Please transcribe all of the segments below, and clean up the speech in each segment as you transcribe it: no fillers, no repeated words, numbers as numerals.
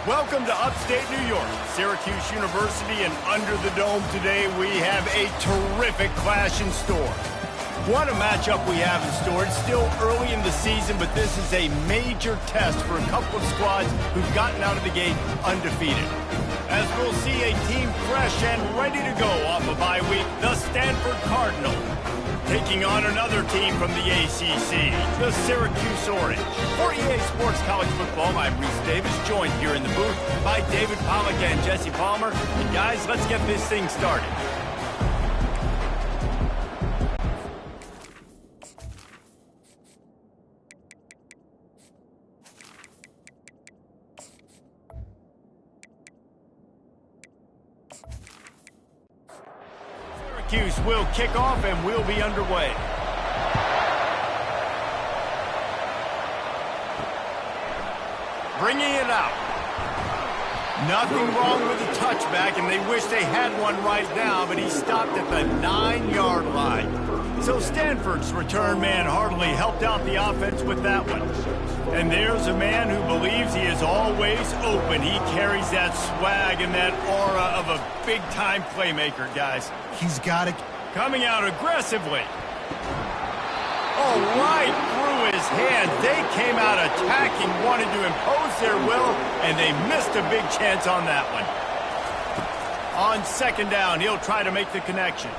Welcome to upstate New York, Syracuse University, and under the dome today we have a terrific clash in store. What a matchup we have in store. It's still early in the season, but this is a major test for a couple of squads who've gotten out of the gate undefeated. As we'll see a team fresh and ready to go off a bye week, the Stanford Cardinal, taking on another team from the ACC, the Syracuse Orange. For EA Sports College Football, I'm Reese Davis, joined here in the booth by David Pollack and Jesse Palmer. And guys, let's get this thing started. Syracuse will kick off and we'll be underway. Bringing it out. Nothing wrong with the touchback, and they wish they had one right now, but he stopped at the 9-yard line. So Stanford's return man hardly helped out the offense with that one. And there's a man who believes he is always open. He carries that swag and that aura of a big-time playmaker, guys. He's got it. Coming out aggressively. Oh, right through his hand. They came out attacking, wanted to impose their will, and they missed a big chance on that one. On second down, he'll try to make the connection.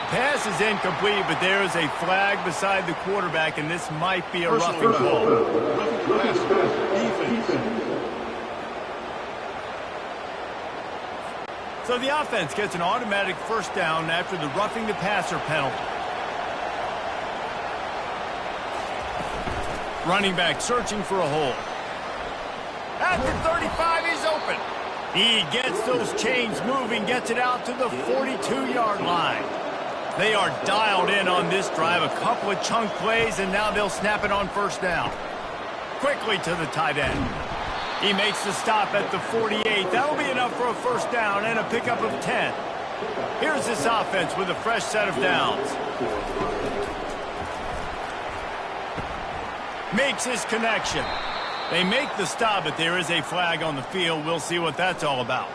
Pass is incomplete, but there is a flag beside the quarterback, and this might be a roughing call. So the offense gets an automatic first down after the roughing the passer penalty. Running back searching for a hole. At the 35, he's open. He gets those chains moving, gets it out to the 42-yard line. They are dialed in on this drive, a couple of chunk plays, and now they'll snap it on first down. Quickly to the tight end. He makes the stop at the 48. That'll be enough for a first down and a pickup of 10. Here's this offense with a fresh set of downs. Makes his connection. They make the stop, but there is a flag on the field. We'll see what that's all about.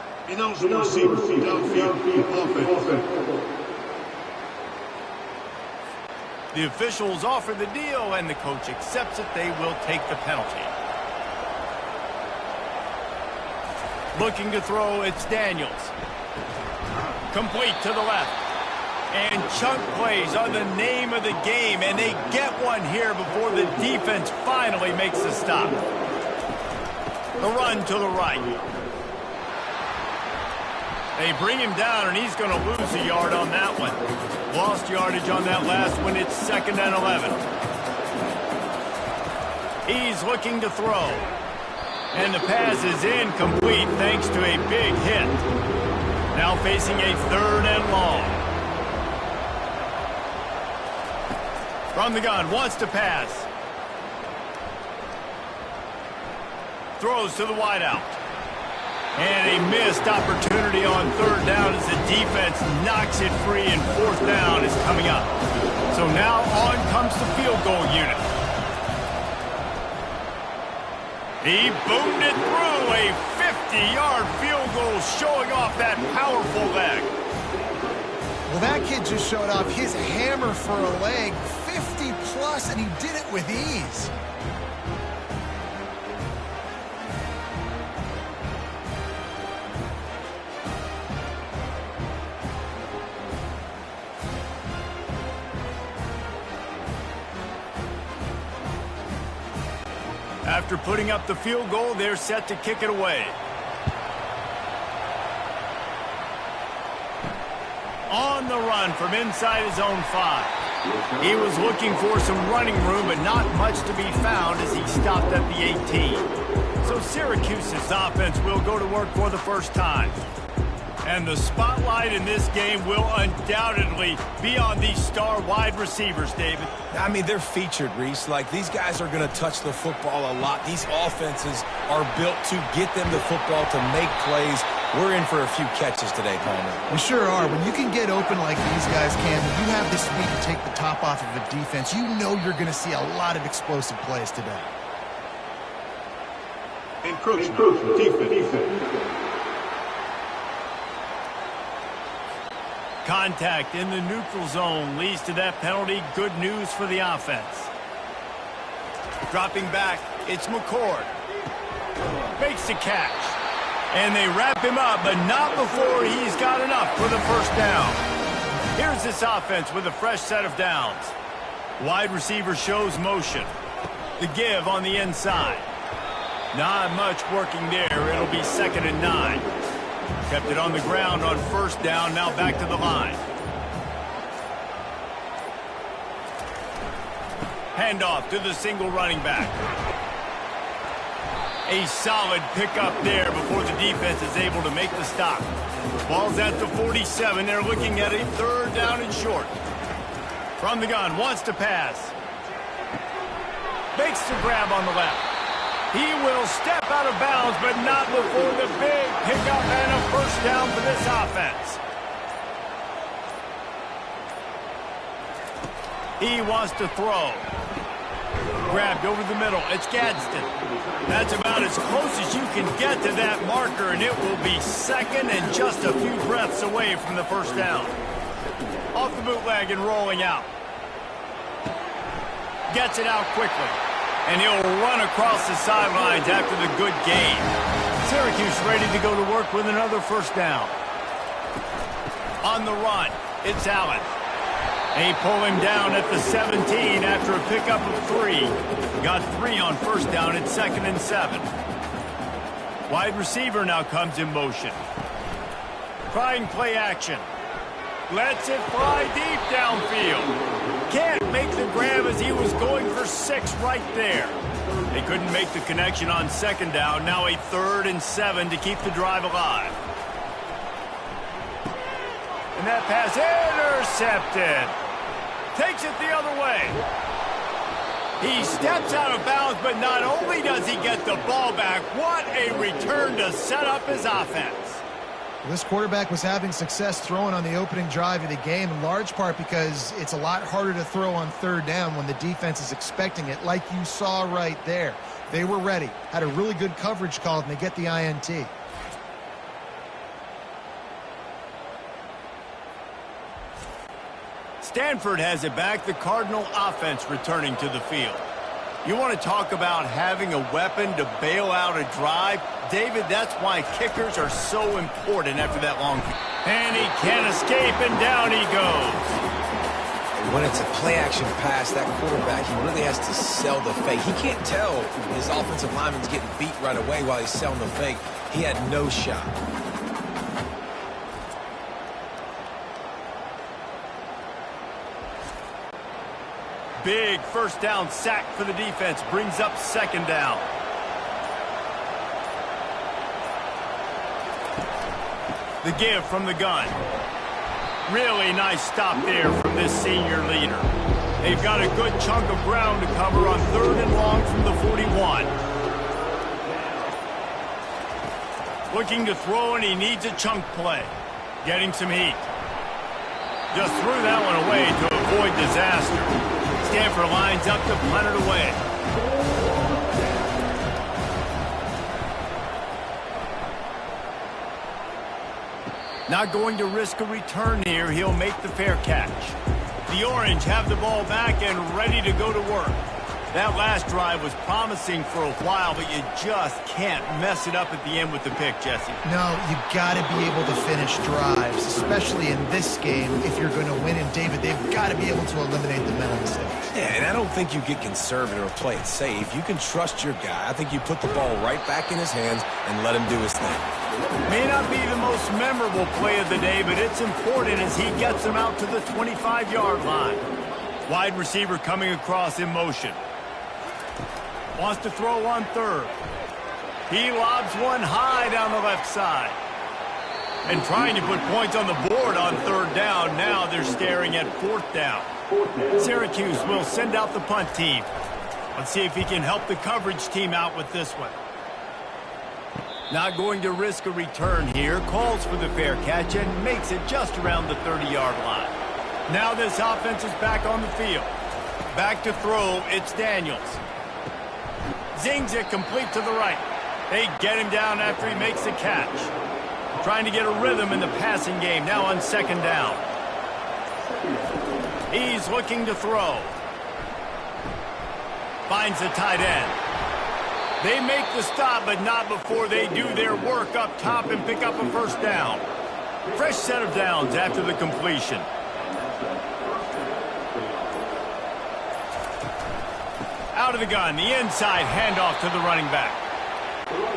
The officials offer the deal, and the coach accepts it. They will take the penalty. Looking to throw, it's Daniels. Complete to the left. And chunk plays are the name of the game, and they get one here before the defense finally makes the stop. The run to the right. They bring him down, and he's going to lose a yard on that one. Lost yardage on that last one. It's 2nd and 11. He's looking to throw. And the pass is incomplete thanks to a big hit. Now facing a 3rd and long. From the gun, wants to pass. Throws to the wideout. And a missed opportunity on 3rd down as the defense knocks it free, and 4th down is coming up. So now on comes the field goal unit. He boomed it through, a 50-yard field goal showing off that powerful leg. Well, that kid just showed off his hammer for a leg, 50-plus, and he did it with ease. After putting up the field goal, they're set to kick it away. On the run from inside his own 5. He was looking for some running room, but not much to be found as he stopped at the 18. So Syracuse's offense will go to work for the first time. And the spotlight in this game will undoubtedly be on these star wide receivers, David. I mean, they're featured, Reese. Like, these guys are going to touch the football a lot. These offenses are built to get them the football, to make plays. We're in for a few catches today, Palmer. We sure are. When you can get open like these guys can, when you have the speed to take the top off of the defense, you know you're going to see a lot of explosive plays today. Encroachment. Defense. Contact in the neutral zone leads to that penalty. Good news for the offense. Dropping back, it's McCord. Makes the catch. And they wrap him up, but not before he's got enough for the first down. Here's this offense with a fresh set of downs. Wide receiver shows motion. The give on the inside. Not much working there. It'll be 2nd and 9. Kept it on the ground on first down. Now back to the line. Handoff to the single running back. A solid pickup there before the defense is able to make the stop. Ball's at the 47. They're looking at a 3rd down and short. From the gun, wants to pass. Makes the grab on the left. He will step out of bounds, but not before the big pickup and a first down for this offense. He wants to throw. Grabbed over the middle. It's Gadsden. That's about as close as you can get to that marker, and it will be 2nd and just a few breaths away from the first down. Off the bootleg and rolling out. Gets it out quickly. And he'll run across the sidelines after the good gain. Syracuse ready to go to work with another first down. On the run, it's Allen. They pull him down at the 17 after a pickup of 3. Got 3 on first down at 2nd and 7. Wide receiver now comes in motion. Trying play action. Lets it fly deep downfield. Can't make the grab as he was going for 6 right there. They couldn't make the connection on 2nd down. Now a 3rd and 7 to keep the drive alive. And that pass intercepted. Takes it the other way. He steps out of bounds, but not only does he get the ball back, what a return to set up his offense. This quarterback was having success throwing on the opening drive of the game, in large part because it's a lot harder to throw on 3rd down when the defense is expecting it, like you saw right there. They were ready, had a really good coverage call, and they get the INT. Stanford has it back. The Cardinal offense returning to the field. You want to talk about having a weapon to bail out a drive? David, that's why kickers are so important after that long kick. And he can't escape, and down he goes. When it's a play-action pass, that quarterback, he really has to sell the fake. He can't tell his offensive lineman's getting beat right away while he's selling the fake. He had no shot. Big first down sack for the defense. Brings up 2nd down. The give from the gun. Really nice stop there from this senior leader. They've got a good chunk of ground to cover on 3rd and long from the 41. Looking to throw, and he needs a chunk play. Getting some heat. Just threw that one away to avoid disaster. Stanford lines up to punt it away. Not going to risk a return here. He'll make the fair catch. The Orange have the ball back and ready to go to work. That last drive was promising for a while, but you just can't mess it up at the end with the pick, Jesse. No, you got to be able to finish drives, especially in this game if you're going to win. And, David, they've got to be able to eliminate the mental mistakes. Yeah, and I don't think you get conservative or play it safe. You can trust your guy. I think you put the ball right back in his hands and let him do his thing. May not be the most memorable play of the day, but it's important as he gets them out to the 25-yard line. Wide receiver coming across in motion. Wants to throw on 3rd. He lobs one high down the left side. And trying to put points on the board on 3rd down. Now they're staring at 4th down. Syracuse will send out the punt team. Let's see if he can help the coverage team out with this one. Not going to risk a return here. Calls for the fair catch and makes it just around the 30-yard line. Now this offense is back on the field. Back to throw, it's Daniels. Zings it complete to the right. They get him down after he makes the catch. Trying to get a rhythm in the passing game, now on second down. He's looking to throw. Finds the tight end. They make the stop, but not before they do their work up top and pick up a first down. Fresh set of downs after the completion. Out of the gun, the inside handoff to the running back.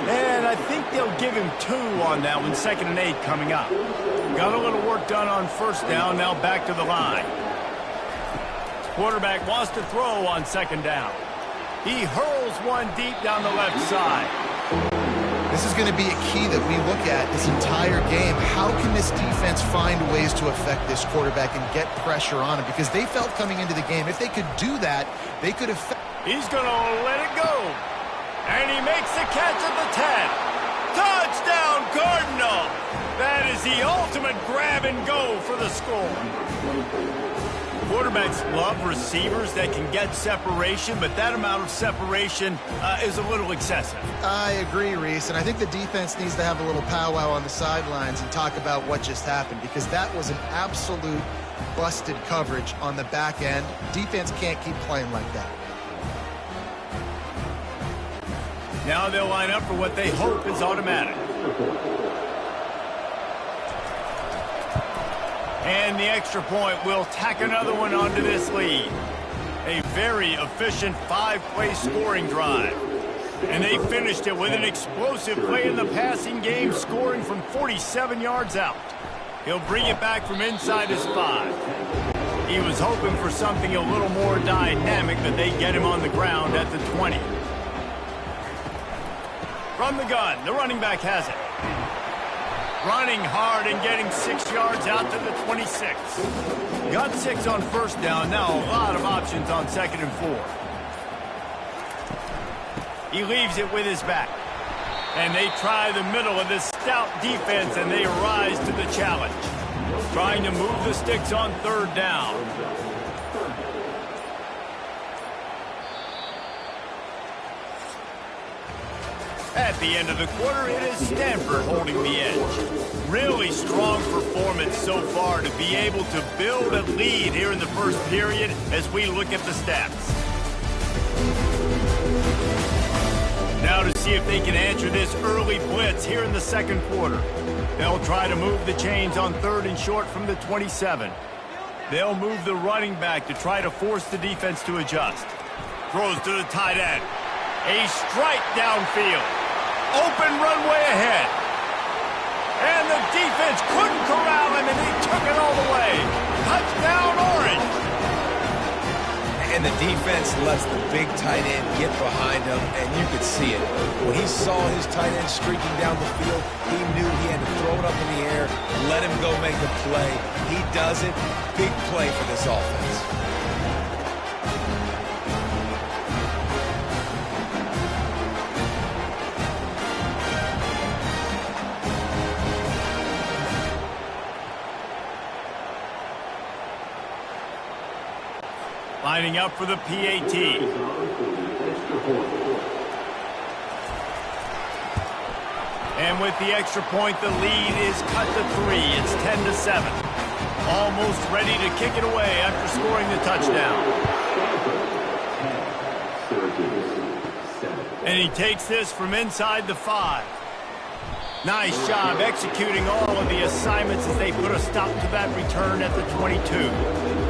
And I think they'll give him 2 on that one, 2nd and 8 coming up. Got a little work done on first down, now back to the line. Quarterback wants to throw on 2nd down. He hurls one deep down the left side. This is going to be a key that we look at this entire game. How can this defense find ways to affect this quarterback and get pressure on him? Because they felt coming into the game, if they could do that, they could have... He's going to let it go. And he makes the catch at the 10. Touchdown, Cardinal! That is the ultimate grab and go for the score. Quarterbacks love receivers that can get separation, but that amount of separation is a little excessive. I agree, Reese, and I think the defense needs to have a little powwow on the sidelines and talk about what just happened, because that was an absolute busted coverage on the back end. Defense can't keep playing like that. Now they'll line up for what they hope is automatic. And the extra point will tack another one onto this lead. A very efficient 5-play scoring drive. And they finished it with an explosive play in the passing game, scoring from 47 yards out. He'll bring it back from inside his 5. He was hoping for something a little more dynamic, but they get him on the ground at the 20. From the gun, the running back has it. Running hard and getting 6 yards out to the 26. Got 6 on first down. Now a lot of options on 2nd and 4. He leaves it with his back. And they try the middle of this stout defense, and they rise to the challenge. Trying to move the sticks on 3rd down. At the end of the quarter, it is Stanford holding the edge. Really strong performance so far to be able to build a lead here in the first period as we look at the stats. Now to see if they can answer this early blitz here in the 2nd quarter. They'll try to move the chains on 3rd and short from the 27. They'll move the running back to try to force the defense to adjust. Throws to the tight end. A strike downfield. Open runway ahead. And the defense couldn't corral him, and he took it all the way. Touchdown, Orange. And the defense lets the big tight end get behind him, and you could see it. When he saw his tight end streaking down the field, he knew he had to throw it up in the air, let him go make the play. He does it. Big play for this offense. Lining up for the PAT. And with the extra point, the lead is cut to 3. It's 10-7. Almost ready to kick it away after scoring the touchdown. And he takes this from inside the 5. Nice job executing all of the assignments as they put a stop to that return at the 22.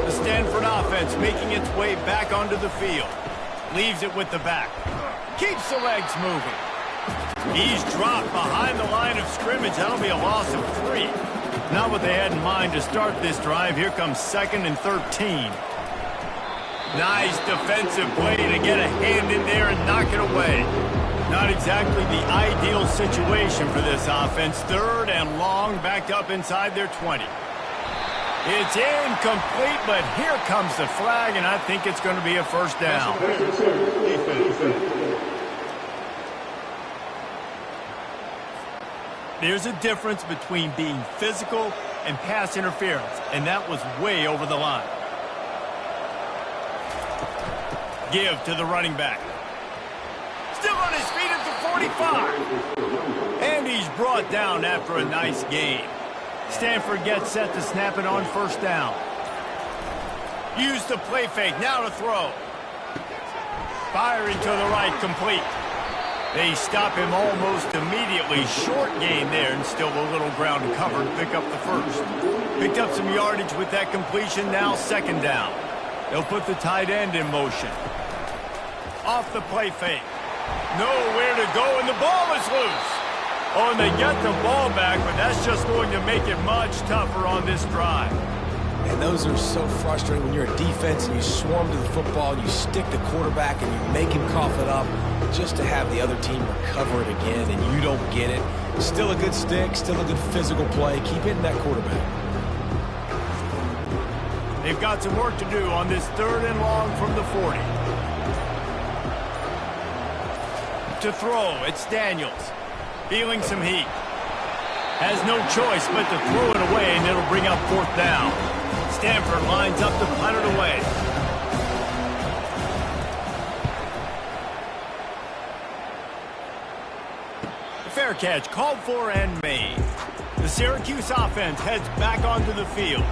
The Stanford offense making its way back onto the field. Leaves it with the back. Keeps the legs moving. He's dropped behind the line of scrimmage. That'll be a loss of 3. Not what they had in mind to start this drive. Here comes 2nd and 13. Nice defensive play to get a hand in there and knock it away. Not exactly the ideal situation for this offense. 3rd and long, backed up inside their 20. It's incomplete, but here comes the flag, and I think it's going to be a first down. There's a difference between being physical and pass interference, and that was way over the line. Give to the running back. Still on his feet at the 45. And he's brought down after a nice gain. Stanford gets set to snap it on first down. Use the play fake, now to throw. Firing to the right, complete. They stop him almost immediately. Short gain there, and still a little ground to cover to pick up the first. Picked up some yardage with that completion, now second down. They'll put the tight end in motion. Off the play fake. Nowhere to go, and the ball is loose. Oh, and they get the ball back, but that's just going to make it much tougher on this drive. And those are so frustrating when you're a defense and you swarm to the football, and you stick the quarterback and you make him cough it up just to have the other team recover it again, and you don't get it. Still a good stick, still a good physical play. Keep hitting that quarterback. They've got some work to do on this 3rd and long from the 40. To throw, it's Daniels. Feeling some heat. Has no choice but to throw it away, and it'll bring up 4th down. Stanford lines up to punt it away. The fair catch called for and made. The Syracuse offense heads back onto the field.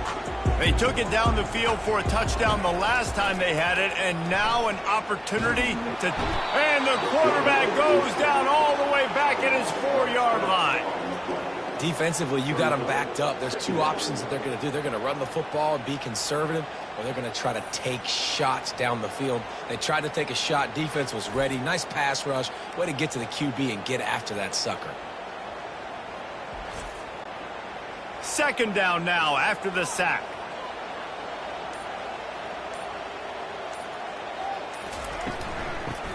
They took it down the field for a touchdown the last time they had it, and now an opportunity to... And the quarterback goes down all the way back at his 4-yard line. Defensively, you got them backed up. There's two options that they're going to do. They're going to run the football and be conservative, or they're going to try to take shots down the field. They tried to take a shot. Defense was ready. Nice pass rush. Way to get to the QB and get after that sucker. Second down now after the sack.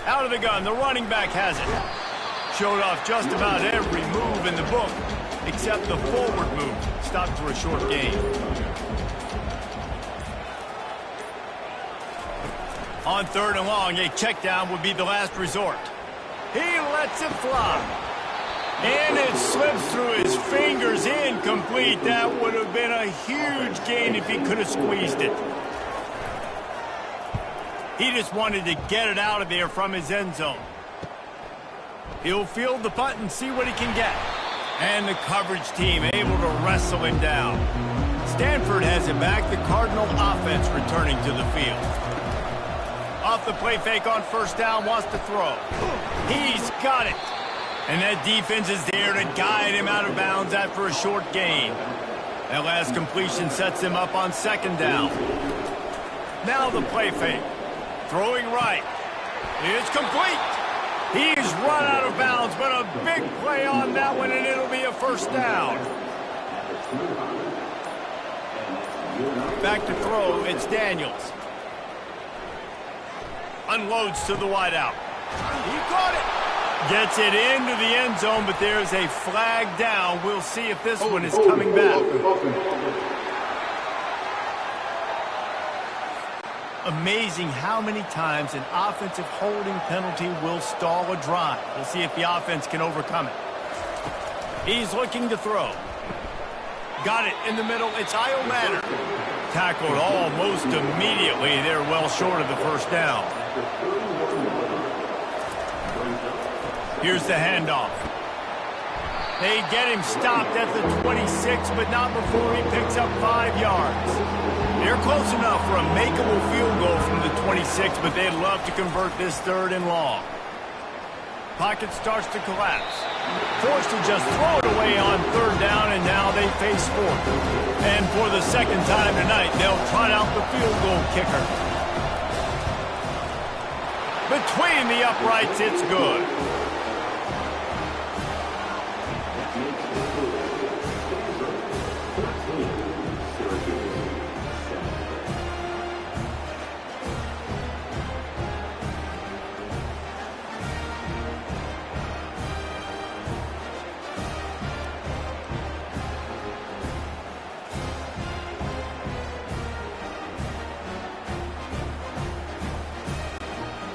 Out of the gun, the running back has it. Showed off just about every move in the book, except the forward move. Stopped for a short gain. On 3rd and long, a check down would be the last resort. He lets it fly. And it slips through his fingers, incomplete. That would have been a huge gain if he could have squeezed it. He just wanted to get it out of there from his end zone. He'll field the punt and see what he can get. And the coverage team able to wrestle him down. Stanford has it back. The Cardinal offense returning to the field. Off the play fake on first down, wants to throw. He's got it. And that defense is there to guide him out of bounds after a short gain. That last completion sets him up on second down. Now the play fake. Throwing right. It's complete. He's run out of bounds, but a big play on that one, and it'll be a first down. Back to throw, it's Daniels. Unloads to the wideout. He caught it. Gets it into the end zone, but there's a flag down. We'll see if this one is coming back. Amazing how many times an offensive holding penalty will stall a drive. We'll see if the offense can overcome it. He's looking to throw. Got it in the middle. It's Iomatter. Tackled almost immediately. They're well short of the first down. Here's the handoff. They get him stopped at the 26, but not before he picks up 5 yards. They're close enough for a makeable field goal from the 26, but they'd love to convert this 3rd and long. Pocket starts to collapse. Forced to just throw it away on 3rd down, and now they face 4th. And for the second time tonight, they'll trot out the field goal kicker. Between the uprights, it's good.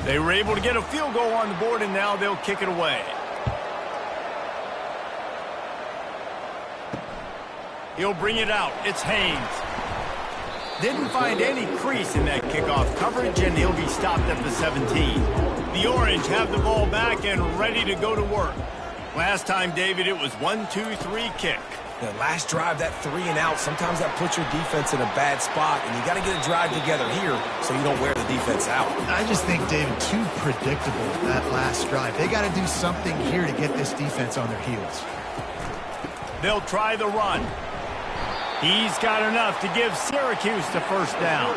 They were able to get a field goal on the board, and now they'll kick it away. He'll bring it out. It's Haynes. Didn't find any crease in that kickoff coverage, and he'll be stopped at the 17. The Orange have the ball back and ready to go to work. Last time, David, it was 1-2-3 kick. The last drive, that 3 and out, sometimes that puts your defense in a bad spot, and you got to get a drive together here so you don't wear the defense out. I just think, David, too predictable that last drive. They got to do something here to get this defense on their heels. They'll try the run. He's got enough to give Syracuse the first down.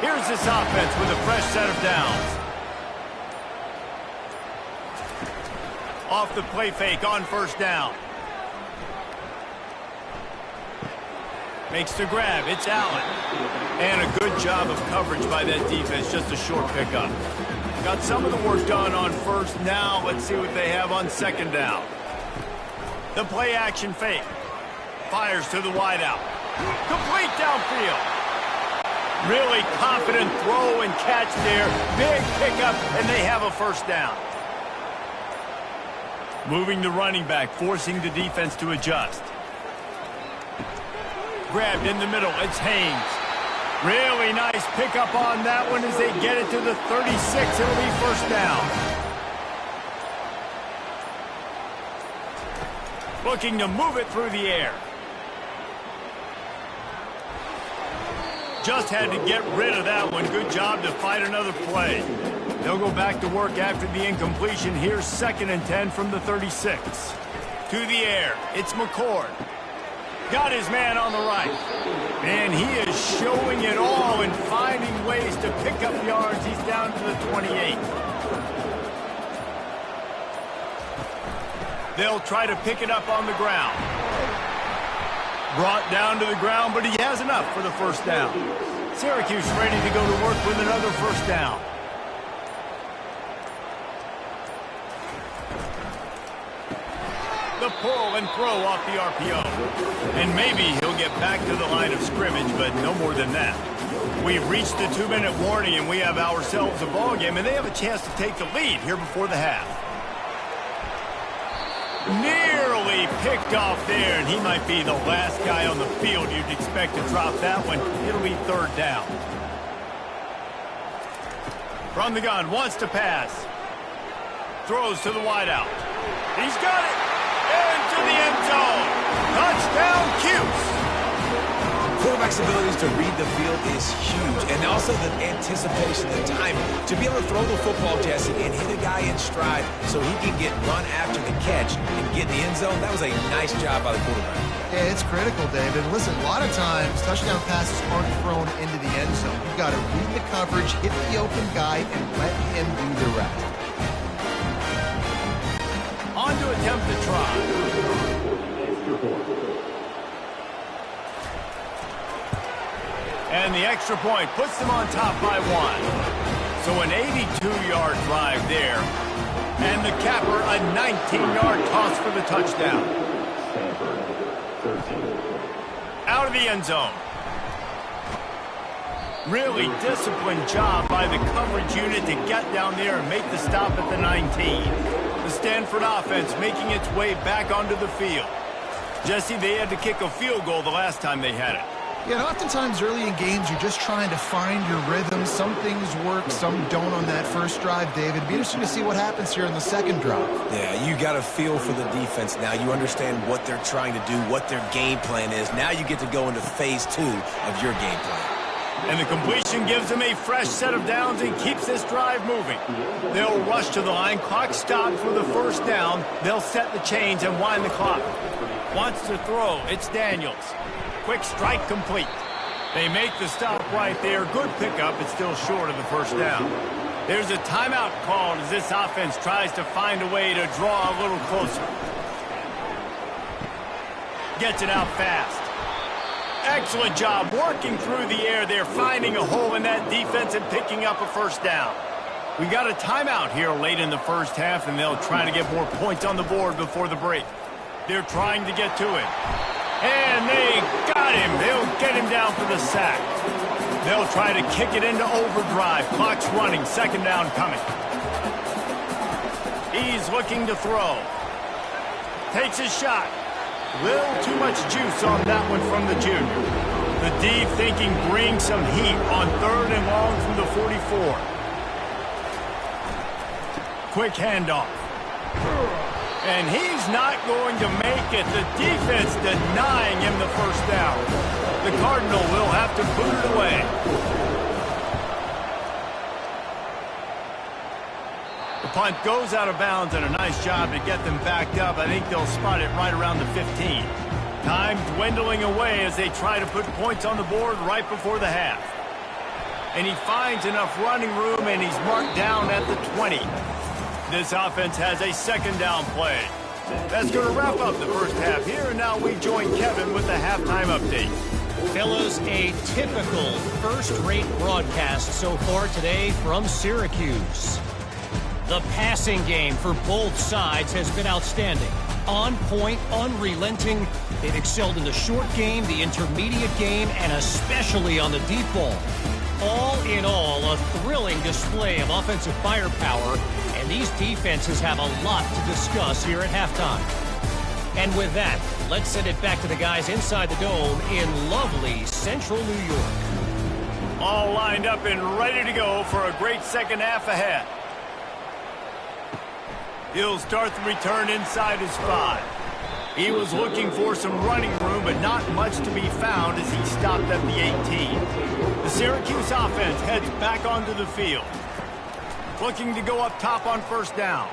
Here's this offense with a fresh set of downs. Off the play fake on first down. Makes the grab. It's Allen. And a good job of coverage by that defense. Just a short pickup. Got some of the work done on first. Now let's see what they have on second down. The play action fake. Fires to the wideout. Complete downfield. Really confident throw and catch there. Big pickup, and they have a first down. Moving the running back, forcing the defense to adjust. Grabbed in the middle. It's Haynes. Really nice pickup on that one as they get it to the 36. It'll be first down. Looking to move it through the air. Just had to get rid of that one. Good job to fight another play. They'll go back to work after the incompletion. Here's 2nd and 10 from the 36. To the air. It's McCord. Got his man on the right. And he is showing it all and finding ways to pick up yards. He's down to the 28. They'll try to pick it up on the ground. Brought down to the ground, but he has enough for the first down. Syracuse ready to go to work with another first down. The pull and throw off the RPO. And maybe he'll get back to the line of scrimmage, but no more than that. We've reached the 2-minute warning, and we have ourselves a ball game, and they have a chance to take the lead here before the half. Nearly picked off there, and he might be the last guy on the field you'd expect to drop that one. It'll be third down. From the gun, wants to pass. Throws to the wideout. He's got it. Into the end zone. Touchdown, Cuse. Quarterback's abilities to read the field is huge, and also the anticipation, the timing. To be able to throw the football, Jesse, and hit a guy in stride so he can get run after the catch and get in the end zone, that was a nice job by the quarterback. Yeah, it's critical, David. Listen, a lot of times, touchdown passes aren't thrown into the end zone. You've got to read the coverage, hit the open guy, and let him do the rest. On to attempt the try. And the extra point puts them on top by 1. So an 82-yard drive there. And the capper, a 19-yard toss for the touchdown. Out of the end zone. Really disciplined job by the coverage unit to get down there and make the stop at the 19. The Stanford offense making its way back onto the field. Jesse, they had to kick a field goal the last time they had it. Yeah, and oftentimes early in games, you're just trying to find your rhythm. Some things work, some don't on that first drive, David. It'd be interesting to see what happens here in the second drive. Yeah, you got a feel for the defense now. You understand what they're trying to do, what their game plan is. Now you get to go into phase 2 of your game plan. And the completion gives them a fresh set of downs and keeps this drive moving. They'll rush to the line. Clock stopped for the first down. They'll set the chains and wind the clock. Wants to throw. It's Daniels. Quick strike complete. They make the stop right there. Good pickup. It's still short of the first down. There's a timeout called as this offense tries to find a way to draw a little closer. Gets it out fast. Excellent job working through the air there, finding a hole in that defense and picking up a first down. We got a timeout here late in the first half, and they'll try to get more points on the board before the break. They're trying to get to it. And they got him. They'll get him down for the sack. They'll try to kick it into overdrive. Clock's running. Second down coming. He's looking to throw. Takes his shot. Little too much juice on that one from the junior. The deep thinking brings some heat on 3rd and long from the 44. Quick handoff. And he's not going to make it. The defense denying him the first down. The Cardinal will have to boot it away. The punt goes out of bounds, and a nice job to get them backed up. I think they'll spot it right around the 15. Time dwindling away as they try to put points on the board right before the half. And he finds enough running room, and he's marked down at the 20. This offense has a 2nd down play. That's going to wrap up the first half here, and now we join Kevin with the halftime update. Fellas, a typical first-rate broadcast so far today from Syracuse. The passing game for both sides has been outstanding. On point, unrelenting. They've excelled in the short game, the intermediate game, and especially on the deep ball. All in all, a thrilling display of offensive firepower, and these defenses have a lot to discuss here at halftime. And with that, let's send it back to the guys inside the dome in lovely central New York. All lined up and ready to go for a great second half ahead. He'll start the return inside his 5. He was looking for some running room, but not much to be found as he stopped at the 18. The Syracuse offense heads back onto the field. Looking to go up top on 1st down.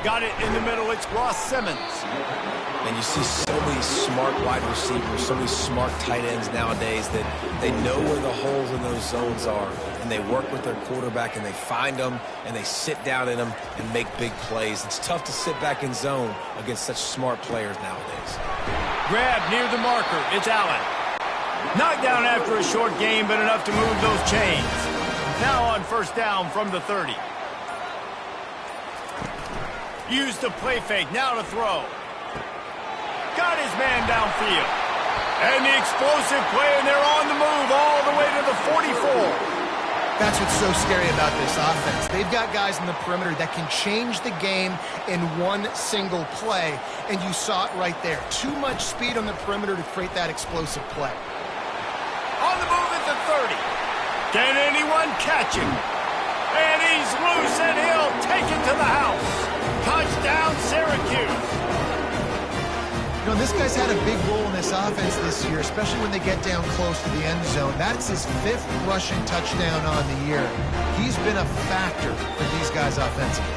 Got it in the middle. It's Ross Simmons. And you see so many smart wide receivers, so many smart tight ends nowadays that they know where the holes in those zones are, and they work with their quarterback, and they find them, and they sit down in them and make big plays. It's tough to sit back in zone against such smart players nowadays. Grab near the marker. It's Allen. Knocked down after a short game, but enough to move those chains. Now on 1st down from the 30. Used the play fake. Now to throw. Got his man downfield. And the explosive play, and they're on the move all the way to the 44. That's what's so scary about this offense. They've got guys in the perimeter that can change the game in one single play, and you saw it right there. Too much speed on the perimeter to create that explosive play. On the move at the 30. Can anyone catch him? And he's loose, and he'll take it to the house. Touchdown, Syracuse. You know, this guy's had a big role in this offense this year, especially when they get down close to the end zone. That's his 5th rushing touchdown on the year. He's been a factor for these guys offensively.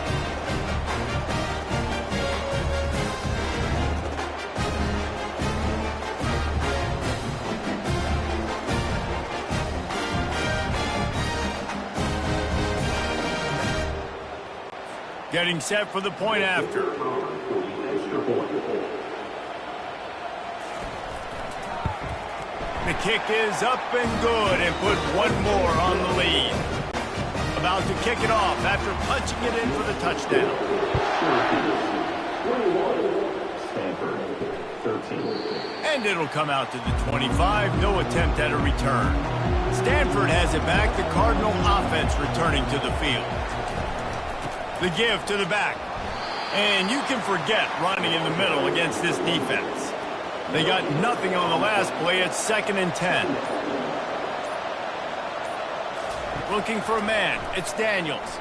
Getting set for the point after. The kick is up and good, and put one more on the lead. About to kick it off after punching it in for the touchdown. Stanford, 13. And it'll come out to the 25. No attempt at a return. Stanford has it back. The Cardinal offense returning to the field. The give to the back. And you can forget running in the middle against this defense. They got nothing on the last play. It's 2nd and 10. Looking for a man. It's Daniels.